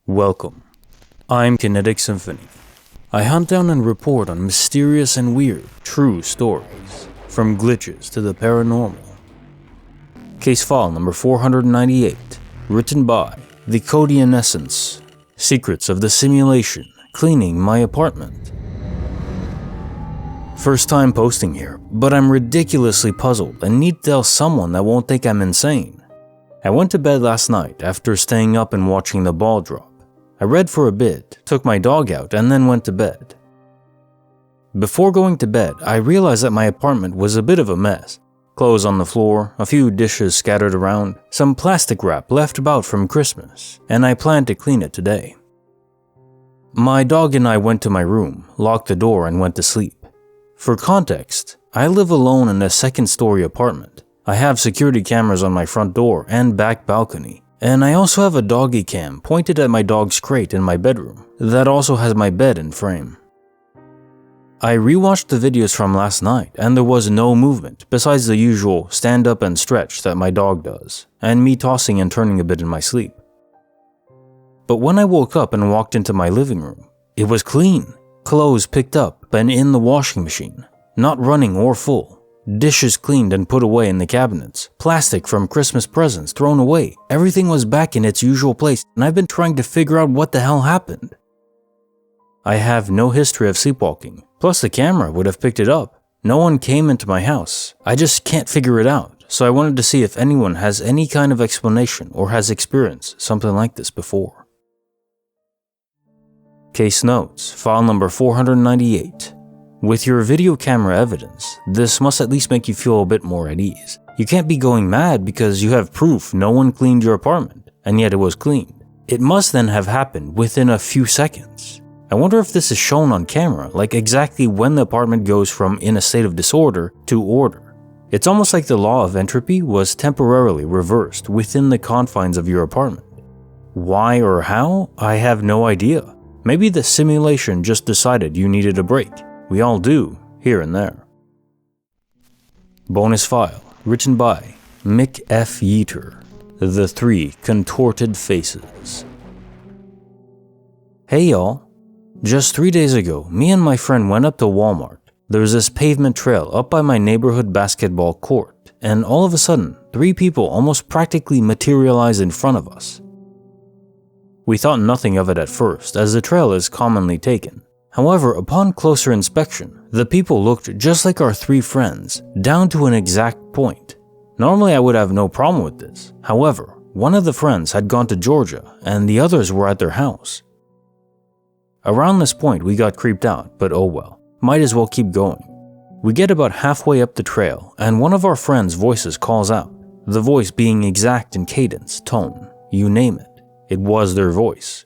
Welcome. I'm Kinetic Symphony. I hunt down and report on mysterious and weird, true stories, from glitches to the paranormal. Case file number 498, written by theecodienescene, Secrets of the Simulation, Cleaning My Apartment. First time posting here, but I'm ridiculously puzzled and need to tell someone that won't think I'm insane. I went to bed last night after staying up and watching the ball drop. I read for a bit, took my dog out, and then went to bed. Before going to bed, I realized that my apartment was a bit of a mess. Clothes on the floor, a few dishes scattered around, some plastic wrap left about from Christmas, and I planned to clean it today. My dog and I went to my room, locked the door, and went to sleep. For context, I live alone in a second-story apartment. I have security cameras on my front door and back balcony. And I also have a doggy cam pointed at my dog's crate in my bedroom that also has my bed in frame. I rewatched the videos from last night and there was no movement besides the usual stand up and stretch that my dog does, and me tossing and turning a bit in my sleep. But when I woke up and walked into my living room, it was clean, clothes picked up and in the washing machine, not running or full. Dishes cleaned and put away in the cabinets, plastic from Christmas presents thrown away, everything was back in its usual place, and I've been trying to figure out what the hell happened. I have no history of sleepwalking, plus the camera would have picked it up. No one came into my house, I just can't figure it out, so I wanted to see if anyone has any kind of explanation or has experienced something like this before. Case notes, file number 498. With your video camera evidence, this must at least make you feel a bit more at ease. You can't be going mad because you have proof no one cleaned your apartment, and yet it was cleaned. It must then have happened within a few seconds. I wonder if this is shown on camera, like exactly when the apartment goes from in a state of disorder to order. It's almost like the law of entropy was temporarily reversed within the confines of your apartment. Why or how? I have no idea. Maybe the simulation just decided you needed a break. We all do, here and there. Bonus file, written by Mcfetusyeeter, The 3 Contorted Faces. Hey y'all. Just 3 days ago, me and my friend went up to Walmart. There's this pavement trail up by my neighborhood basketball court, and all of a sudden, 3 people almost practically materialized in front of us. We thought nothing of it at first, as the trail is commonly taken. However, upon closer inspection, the people looked just like our 3 friends, down to an exact point. Normally I would have no problem with this. However, one of the friends had gone to Georgia and the others were at their house. Around this point we got creeped out, but oh well, might as well keep going. We get about halfway up the trail and one of our friends' voices calls out, the voice being exact in cadence, tone, you name it. It was their voice.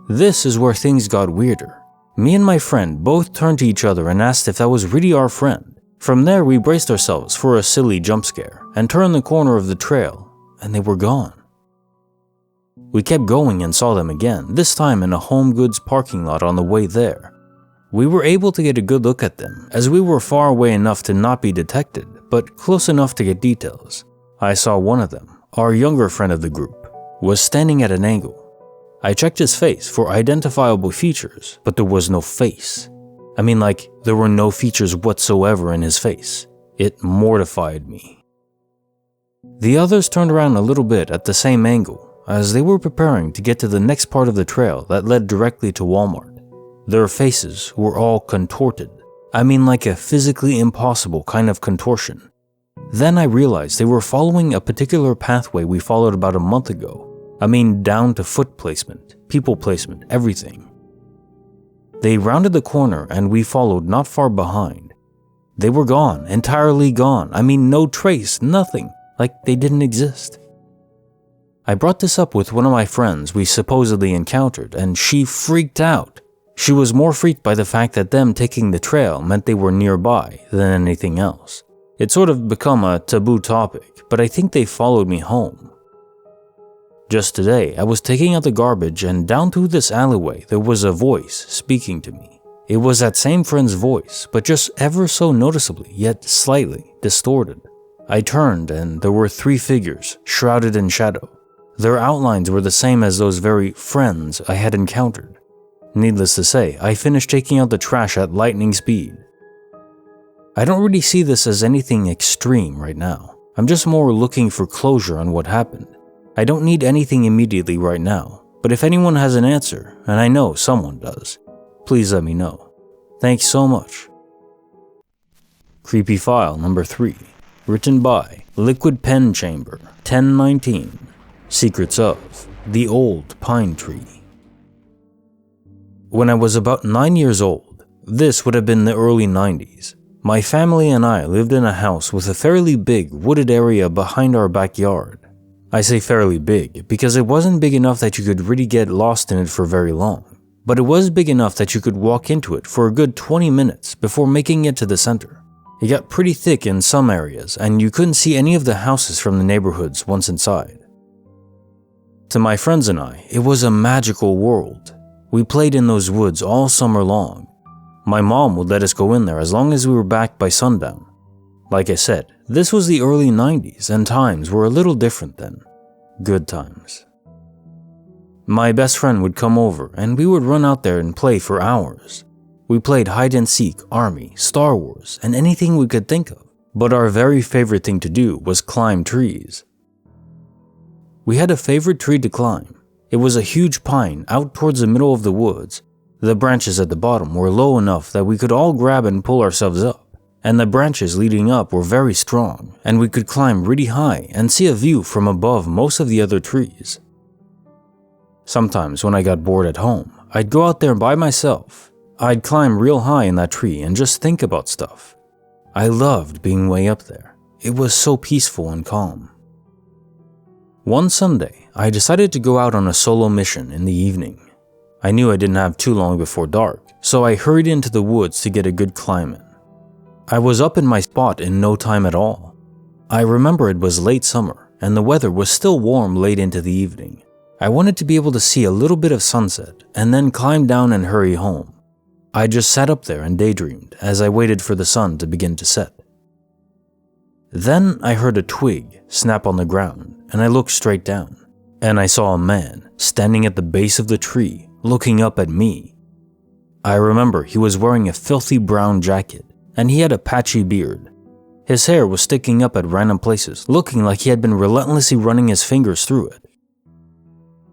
This is where things got weirder. Me and my friend both turned to each other and asked if that was really our friend. From there, we braced ourselves for a silly jump scare and turned the corner of the trail, and they were gone. We kept going and saw them again, this time in a home goods parking lot on the way there. We were able to get a good look at them, as we were far away enough to not be detected, but close enough to get details. I saw one of them, our younger friend of the group, was standing at an angle. I checked his face for identifiable features, but there was no face. I mean, like, there were no features whatsoever in his face. It mortified me. The others turned around a little bit at the same angle, as they were preparing to get to the next part of the trail that led directly to Walmart. Their faces were all contorted. I mean, like a physically impossible kind of contortion. Then I realized they were following a particular pathway we followed about a month ago. I mean, down to foot placement, people placement, everything. They rounded the corner and we followed not far behind. They were gone, entirely gone. I mean, no trace, nothing, like they didn't exist. I brought this up with one of my friends we supposedly encountered and she freaked out. She was more freaked by the fact that them taking the trail meant they were nearby than anything else. It sort of become a taboo topic, but I think they followed me home. Just today, I was taking out the garbage and down through this alleyway there was a voice speaking to me. It was that same friend's voice, but just ever so noticeably, yet slightly distorted. I turned and there were 3 figures, shrouded in shadow. Their outlines were the same as those very friends I had encountered. Needless to say, I finished taking out the trash at lightning speed. I don't really see this as anything extreme right now. I'm just more looking for closure on what happened. I don't need anything immediately right now, but if anyone has an answer, and I know someone does, please let me know. Thanks so much. Creepy file number 3, written by Liquid Pen Chamber, 1019. Secrets of the Old Pine Tree. When I was about 9 years old, this would have been the early 90s, my family and I lived in a house with a fairly big wooded area behind our backyard. I say fairly big because it wasn't big enough that you could really get lost in it for very long, but it was big enough that you could walk into it for a good 20 minutes before making it to the center. It got pretty thick in some areas, and you couldn't see any of the houses from the neighborhoods once inside. To my friends and I, it was a magical world. We played in those woods all summer long. My mom would let us go in there as long as we were back by sundown. Like I said, this was the early 90s and times were a little different then. Good times. My best friend would come over and we would run out there and play for hours. We played hide and seek, army, Star Wars, and anything we could think of. But our very favorite thing to do was climb trees. We had a favorite tree to climb. It was a huge pine out towards the middle of the woods. The branches at the bottom were low enough that we could all grab and pull ourselves up, and the branches leading up were very strong, and we could climb really high and see a view from above most of the other trees. Sometimes when I got bored at home, I'd go out there by myself. I'd climb real high in that tree and just think about stuff. I loved being way up there. It was so peaceful and calm. One Sunday, I decided to go out on a solo mission in the evening. I knew I didn't have too long before dark, so I hurried into the woods to get a good climb in. I was up in my spot in no time at all. I remember it was late summer, and the weather was still warm late into the evening. I wanted to be able to see a little bit of sunset, and then climb down and hurry home. I just sat up there and daydreamed as I waited for the sun to begin to set. Then I heard a twig snap on the ground, and I looked straight down, and I saw a man standing at the base of the tree, looking up at me. I remember he was wearing a filthy brown jacket, and he had a patchy beard. His hair was sticking up at random places, looking like he had been relentlessly running his fingers through it.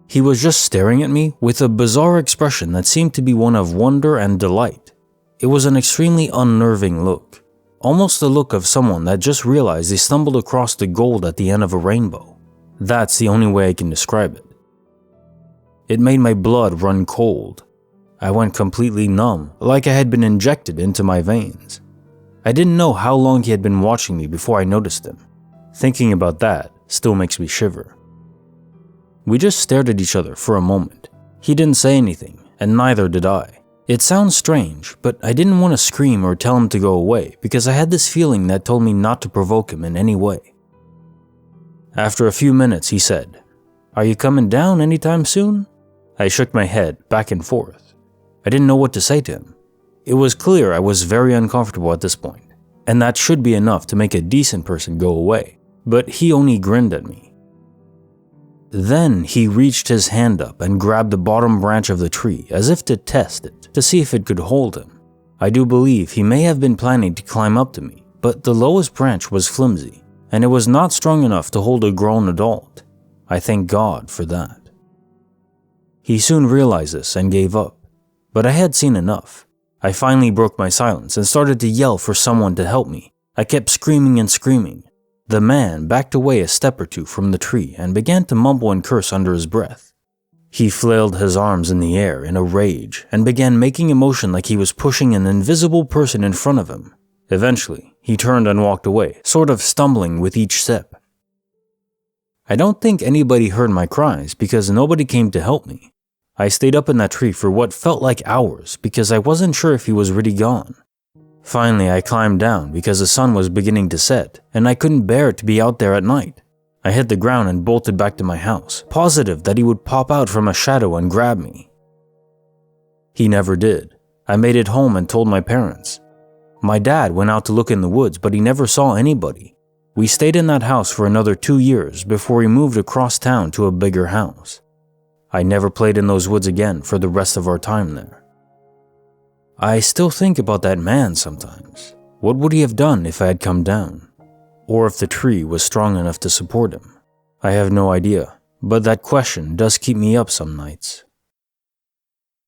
He was just staring at me with a bizarre expression that seemed to be one of wonder and delight. It was an extremely unnerving look. Almost the look of someone that just realized they stumbled across the gold at the end of a rainbow. That's the only way I can describe it. It made my blood run cold. I went completely numb, like I had been injected into my veins. I didn't know how long he had been watching me before I noticed him. Thinking about that still makes me shiver. We just stared at each other for a moment. He didn't say anything, and neither did I. It sounds strange, but I didn't want to scream or tell him to go away because I had this feeling that told me not to provoke him in any way. After a few minutes, he said, "Are you coming down anytime soon?" I shook my head back and forth. I didn't know what to say to him. It was clear I was very uncomfortable at this point, and that should be enough to make a decent person go away, but he only grinned at me. Then he reached his hand up and grabbed the bottom branch of the tree as if to test it, to see if it could hold him. I do believe he may have been planning to climb up to me, but the lowest branch was flimsy, and it was not strong enough to hold a grown adult. I thank God for that. He soon realized this and gave up, but I had seen enough. I finally broke my silence and started to yell for someone to help me. I kept screaming and screaming. The man backed away a step or two from the tree and began to mumble and curse under his breath. He flailed his arms in the air in a rage and began making a motion like he was pushing an invisible person in front of him. Eventually, he turned and walked away, sort of stumbling with each step. I don't think anybody heard my cries because nobody came to help me. I stayed up in that tree for what felt like hours because I wasn't sure if he was really gone. Finally, I climbed down because the sun was beginning to set, and I couldn't bear to be out there at night. I hit the ground and bolted back to my house, positive that he would pop out from a shadow and grab me. He never did. I made it home and told my parents. My dad went out to look in the woods, but he never saw anybody. We stayed in that house for another 2 years before we moved across town to a bigger house. I never played in those woods again for the rest of our time there. I still think about that man sometimes. What would he have done if I had come down? Or if the tree was strong enough to support him? I have no idea, but that question does keep me up some nights.